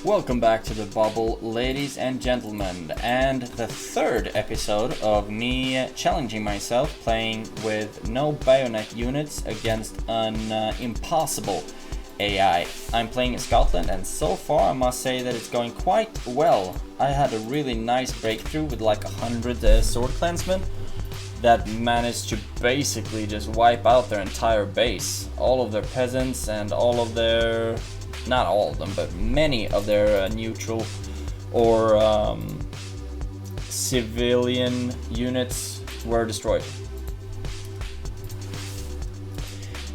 Welcome back to the bubble, ladies and gentlemen, and the third episode of me challenging myself playing with no bayonet units against an impossible AI. I'm playing in Scotland, and so far I must say that it's going quite well. I had a really nice breakthrough with like 100 sword clansmen that managed to basically just wipe out their entire base. All of their peasants and all of their... not all of them, but many of their neutral or civilian units were destroyed.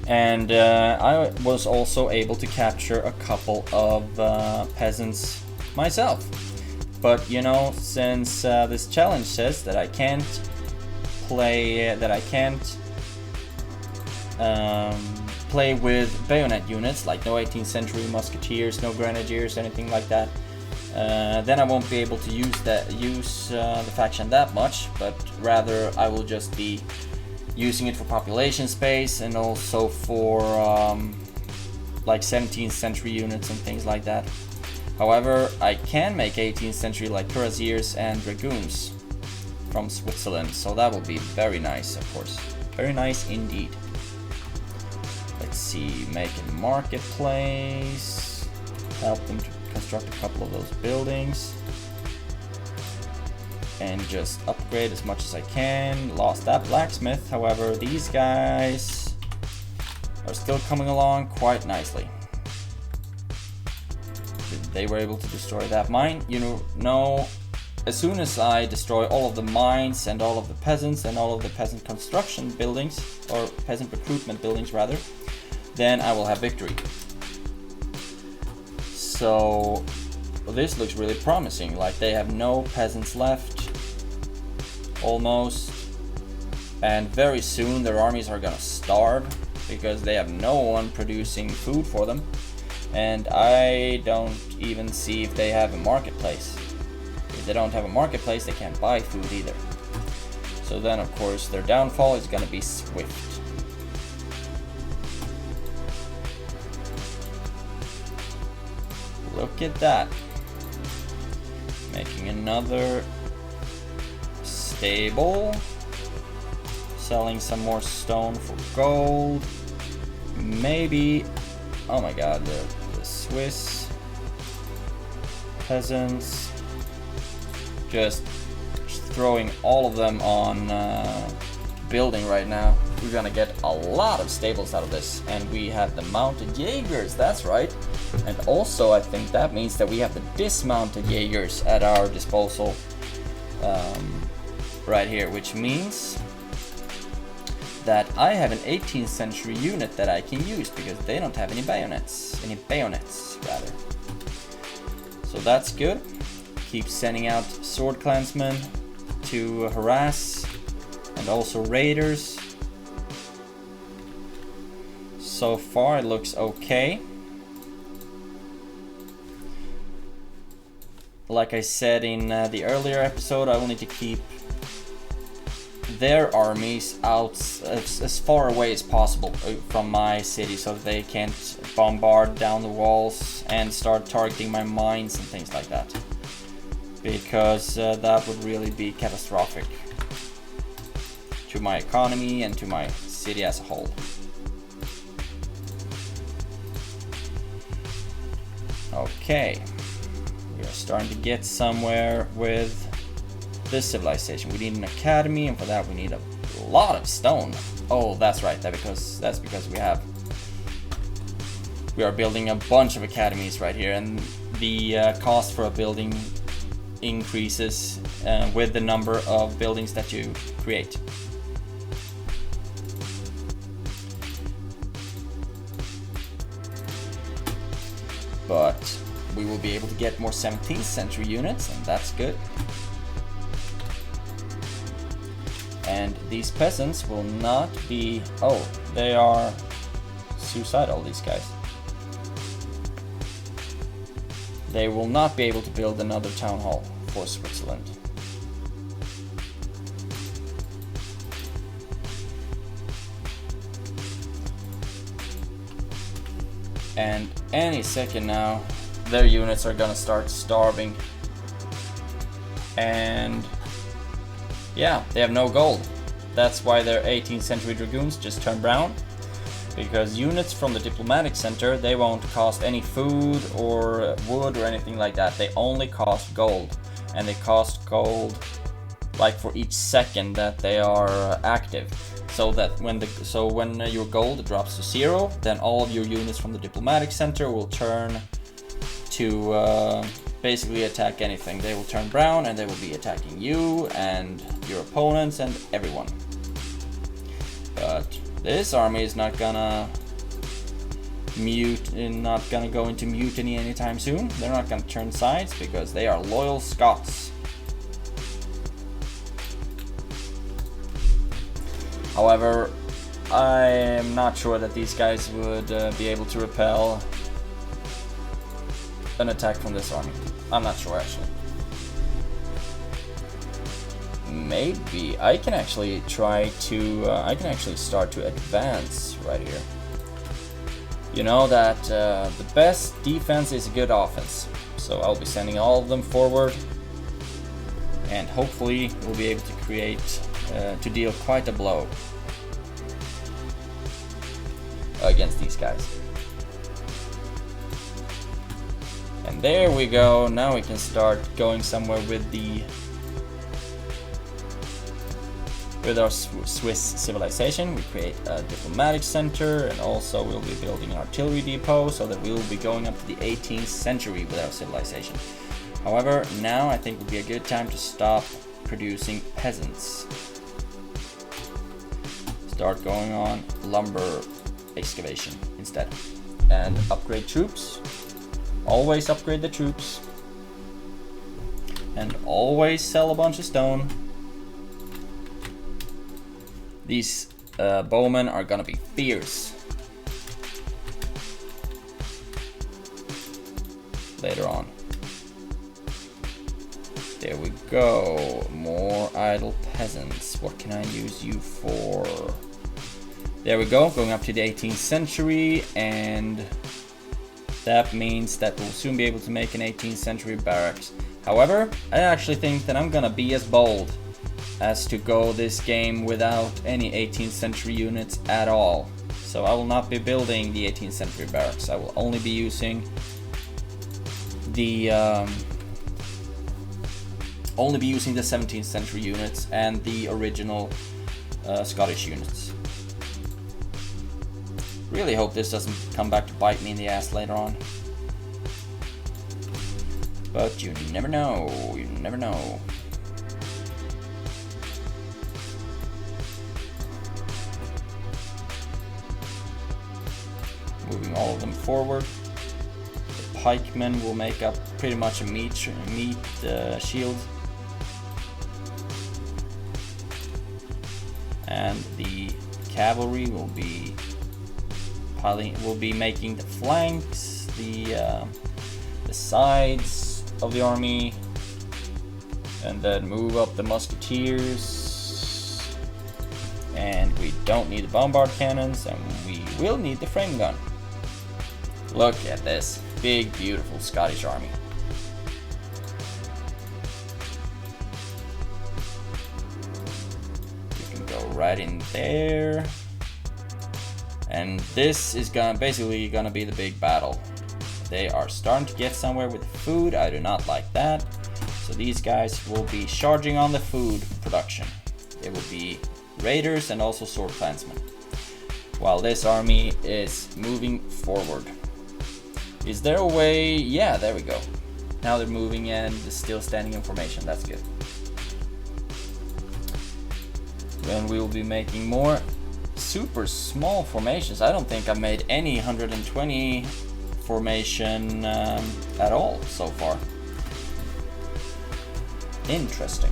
And I was also able to capture a couple of peasants myself. But you know, since this challenge says that I can't play, play with bayonet units, like no 18th century musketeers, no grenadiers, anything like that, then I won't be able to use the faction that much, but rather I will just be using it for population space and also for like 17th century units and things like that. However, I can make 18th century like cuirassiers and dragoons from Switzerland, so that will be very nice, of course. Very nice indeed. Let's see, make a marketplace, help them to construct a couple of those buildings, and just upgrade as much as I can. Lost that blacksmith, however, these guys are still coming along quite nicely. They were able to destroy that mine. You know, as soon as I destroy all of the mines and all of the peasants and all of the peasant construction buildings, or peasant recruitment buildings rather, then I will have victory. So this looks really promising. Like, they have no peasants left, almost, and very soon their armies are gonna starve because they have no one producing food for them, and I don't even see if they have a marketplace. If they don't have a marketplace, they can't buy food either. So then of course their downfall is gonna be swift. Look at that. Making another stable. Selling some more stone for gold. Maybe... oh my god, the Swiss peasants. Just throwing all of them on building right now. We're gonna get a lot of stables out of this. And we have the mounted Jaegers, that's right. And also I think that means that we have the dismounted Jaegers at our disposal right here, which means that I have an 18th century unit that I can use because they don't have any bayonets rather. So that's good. Keep sending out sword clansmen to harass, and also raiders. So far it looks okay. Like I said in the earlier episode, I will need to keep their armies out as far away as possible from my city so that they can't bombard down the walls and start targeting my mines and things like that. Because that would really be catastrophic to my economy and to my city as a whole. Okay. We are starting to get somewhere with this civilization. We need an academy, and for that we need a lot of stone. Oh, that's right. That's because we are building a bunch of academies right here, and the cost for a building increases with the number of buildings that you create. But we will be able to get more 17th century units, and that's good. And these peasants will not be... oh, they are suicidal, these guys. They will not be able to build another town hall for Switzerland. And any second now, their units are gonna start starving. And yeah, they have no gold. That's why their 18th century dragoons just turn brown. Because units from the diplomatic center, they won't cost any food or wood or anything like that. They only cost gold. And they cost gold like for each second that they are active. So that when your gold drops to 0, then all of your units from the diplomatic center will turn to basically attack anything. They will turn brown and they will be attacking you and your opponents and everyone. But this army is not gonna go into mutiny anytime soon. They're not gonna turn sides because they are loyal Scots. However, I am not sure that these guys would be able to repel an attack from this army. I'm not sure actually. Maybe I can actually try to I can actually start to advance right here. You know that the best defense is a good offense, so I'll be sending all of them forward, and hopefully we'll be able to create to deal quite a blow against these guys. And there we go. Now we can start going somewhere with our Swiss civilization. We create a diplomatic center, and also we'll be building an artillery depot so that we will be going up to the 18th century with our civilization. However, now I think would be a good time to stop producing peasants. Start going on lumber excavation instead, and upgrade troops. Always upgrade the troops, and always sell a bunch of stone. These bowmen are gonna be fierce later on. There we go. More idle peasants. What can I use you for? There we go. Going up to the 18th century, and that means that we'll soon be able to make an 18th century barracks. However, I actually think that I'm gonna be as bold as to go this game without any 18th century units at all. So I will not be building the 18th century barracks. I will only be using the 17th century units and the original Scottish units. Really hope this doesn't come back to bite me in the ass later on. But you never know, you never know. Moving all of them forward. The pikemen will make up pretty much a meat shield. And the cavalry will be making the flanks, the sides of the army, and then move up the musketeers. And we don't need the bombard cannons, and we will need the frame gun. Look at this big, beautiful Scottish army. You can go right in there. And this is basically gonna be the big battle. They are starting to get somewhere with food. I do not like that. So these guys will be charging on the food production. They will be raiders and also sword clansmen, while this army is moving forward. Is there a way? Yeah, there we go. Now they're moving and still standing in formation. That's good. Then we will be making more super small formations. I don't think I've made any 120 formation at all so far. Interesting.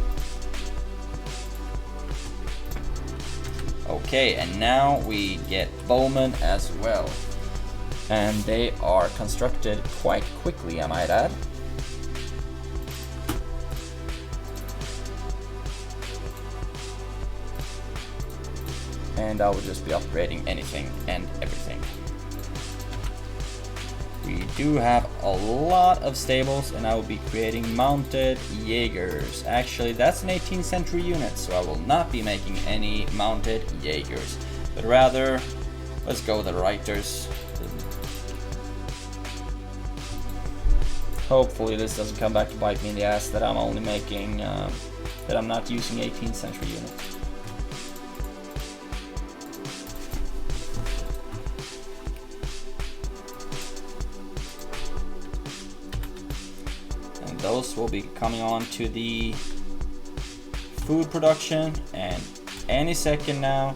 Okay, and now we get bowmen as well. And they are constructed quite quickly, I might add. And I will just be upgrading anything and everything. We do have a lot of stables, and I will be creating mounted Jaegers. Actually, that's an 18th century unit, so I will not be making any mounted Jaegers, but rather, let's go with the Reiters. Hopefully this doesn't come back to bite me in the ass that I'm only making, that I'm not using 18th century units. Those will be coming on to the food production, and any second now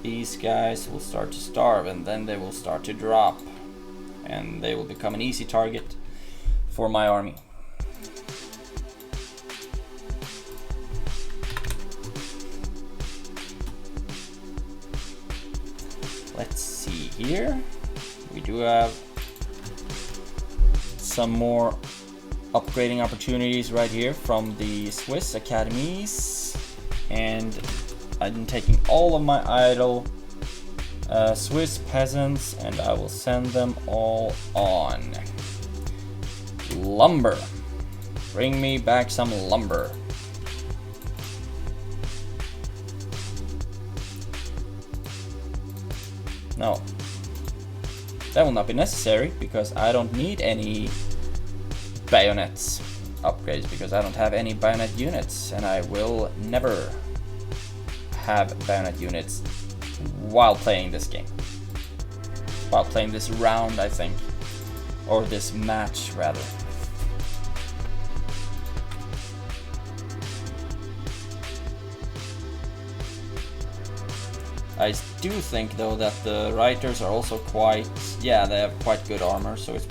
these guys will start to starve, and then they will start to drop, and they will become an easy target for my army. Let's see here. We do have some more upgrading opportunities right here from the Swiss academies, and I'm taking all of my idle Swiss peasants and I will send them all on. Lumber. Bring me back some lumber. No, that will not be necessary because I don't need any bayonets upgrades, because I don't have any bayonet units, and I will never have bayonet units while playing this game, while playing this round, I think, or this match rather. I do think though that the Reiters are also quite, yeah, they have quite good armor, so it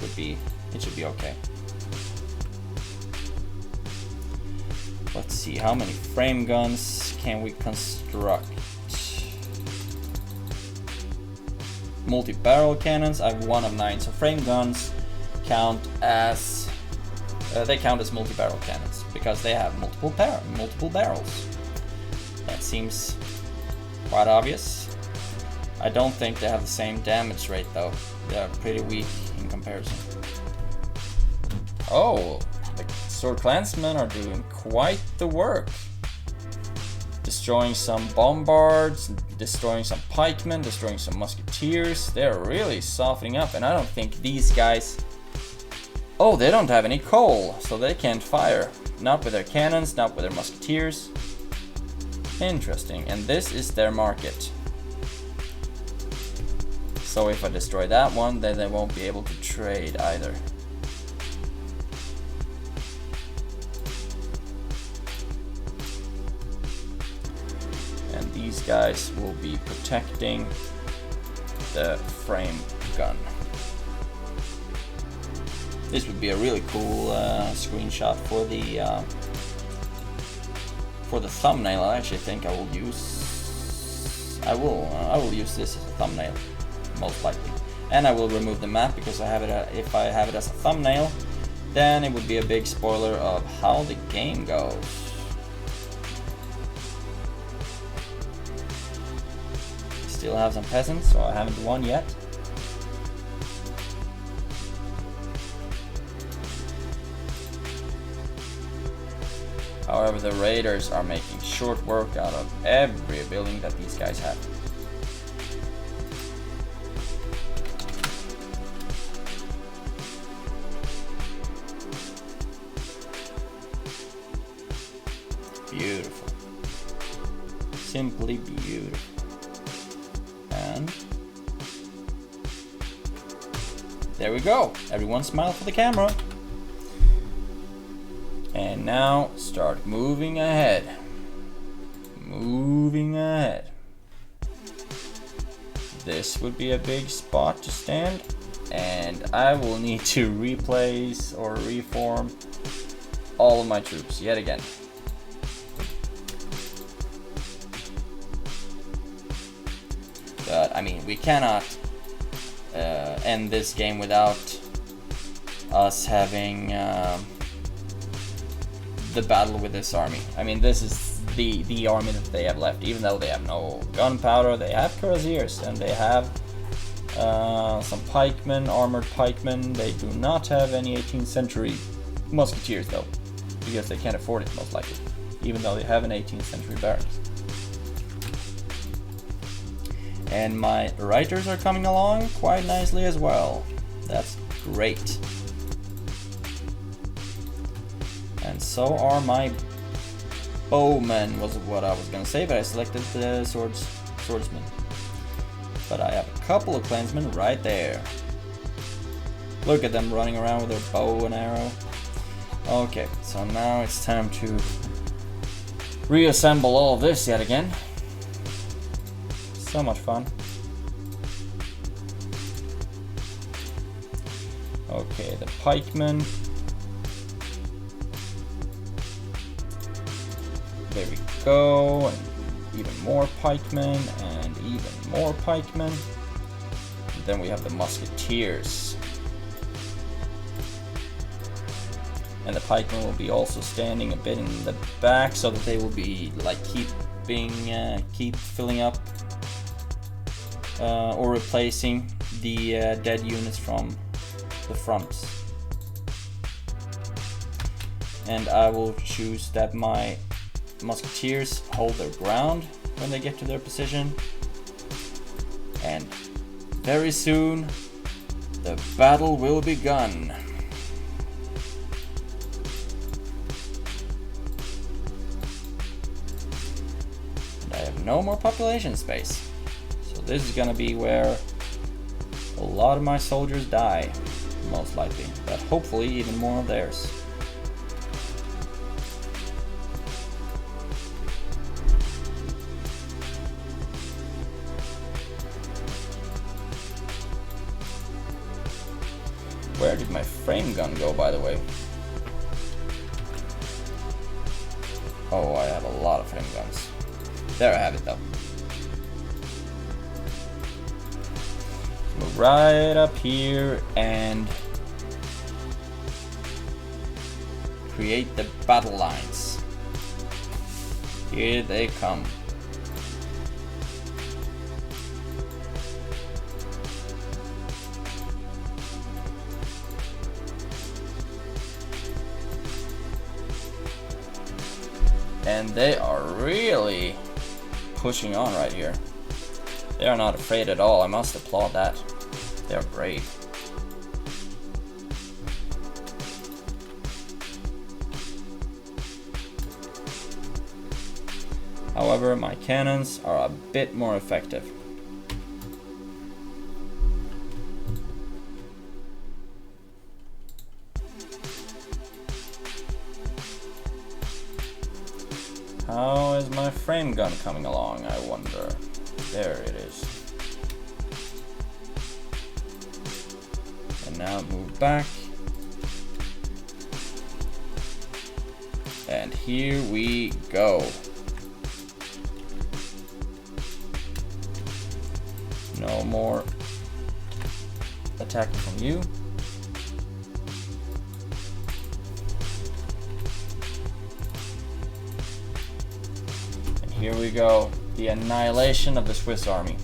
should be okay. Let's see, how many frame guns can we construct? Multi-barrel cannons, I have 1 of 9, so frame guns count as multi-barrel cannons because they have multiple barrels. That seems quite obvious. I don't think they have the same damage rate though. They are pretty weak in comparison. Oh, the Sword Clansmen are doing quite the work. Destroying some bombards, destroying some pikemen, destroying some musketeers. They're really softening up, and I don't think these guys... Oh, they don't have any coal, so they can't fire. Not with their cannons, not with their musketeers. Interesting, and this is their market. So if I destroy that one, then they won't be able to trade either. And these guys will be protecting the frame gun. This would be a really cool screenshot for the thumbnail. I actually think I will use this as a thumbnail, most likely. And I will remove the map because if I have it as a thumbnail, then it would be a big spoiler of how the game goes. Still have some peasants, so I haven't won yet. However, the raiders are making short work out of every building that these guys have. Beautiful. Simply beautiful. And there we go. Everyone smile for the camera. And now start moving ahead. Moving ahead. This would be a big spot to stand, and I will need to replace or reform all of my troops yet again. But I mean, we cannot end this game without us having the battle with this army. I mean, this is the army that they have left. Even though they have no gunpowder, they have cuirassiers, and they have Some pikemen, armored pikemen. They do not have any 18th century musketeers though, because they can't afford it most likely, even though they have an 18th century barracks. And my reiters are coming along quite nicely as well. That's great. And so are my bowmen, was what I was gonna say, but I selected the swordsman. But I have a couple of clansmen right there. Look at them running around with their bow and arrow. Okay, so now it's time to reassemble all of this yet again. So much fun. Okay, the pikemen. There we go, and even more pikemen, and even more pikemen. And then we have the musketeers. And the pikemen will be also standing a bit in the back, so that they will be like keep filling up or replacing the dead units from the front. And I will choose that my musketeers hold their ground when they get to their position, and very soon the battle will begun. And I have no more population space, so this is gonna be where a lot of my soldiers die, most likely, but hopefully even more of theirs. Where did my frame gun go, by the way? Oh, I have a lot of frame guns. There I have it though. Move right up here and create the battle lines. Here they come. And they are really pushing on right here. They are not afraid at all. I must applaud that. They are brave. However, my cannons are a bit more effective. How is my frame gun coming along, I wonder? There it is. And now move back. And here we go. No more attacking from you. Here we go, the annihilation of the Swiss army.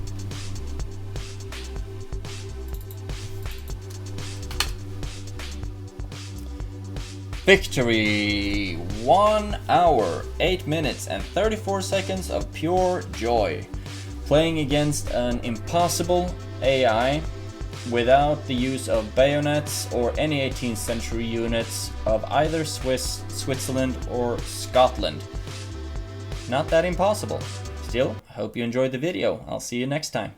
Victory! 1 hour, 8 minutes and 34 seconds of pure joy. Playing against an impossible AI without the use of bayonets or any 18th century units of either Switzerland or Scotland. Not that impossible. Still, I hope you enjoyed the video. I'll see you next time.